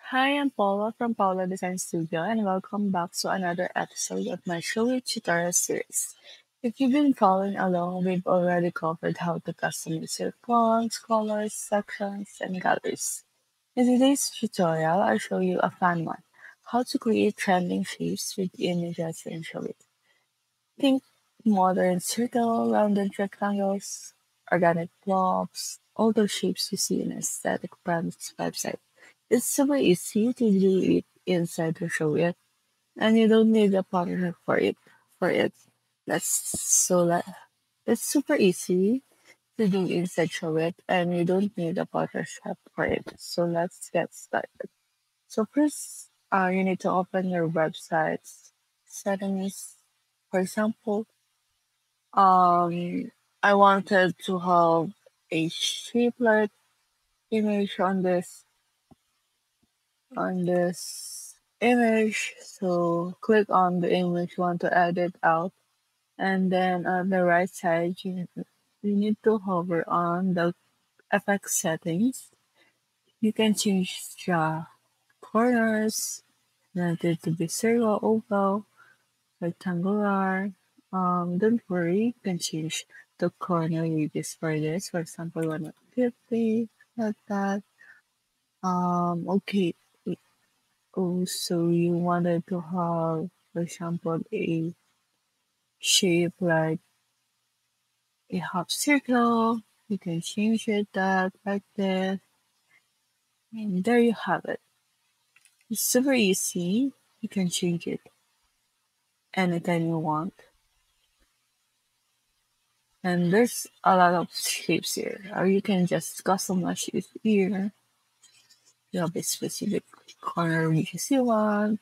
Hi, I'm Paula from Paula Design Studio, and welcome back to another episode of my Show You tutorial series. If you've been following along, we've already covered how to customize your fonts, colors, sections, and galleries. In today's tutorial, I'll show you a fun one: how to create trending shapes with images and show it. Think modern circle, rounded rectangles, organic blobs, all those shapes you see in aesthetic brands website. It's super easy to do it inside the show it, and you don't need a partner for it. That's so like it's super easy to do inside show it, and you don't need a partnership for it. So let's get started. So first, you need to open your website's settings. For example, I wanted to have a shape-like image on this image. So click on the image you want to edit out, and then on the right side, you need to hover on the FX settings. You can change the corners, want it to be circle, oval, rectangular. Don't worry, you can change the corner radius for this. For example, 150, like that. Okay. Oh, so you wanted to have, for example, a shape like a half circle. You can change it that like this. And there you have it. It's super easy. You can change it anytime you want. And there's a lot of shapes here. Or you can just customize it here. You have a specific corner which you want.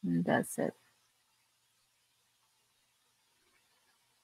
And that's it.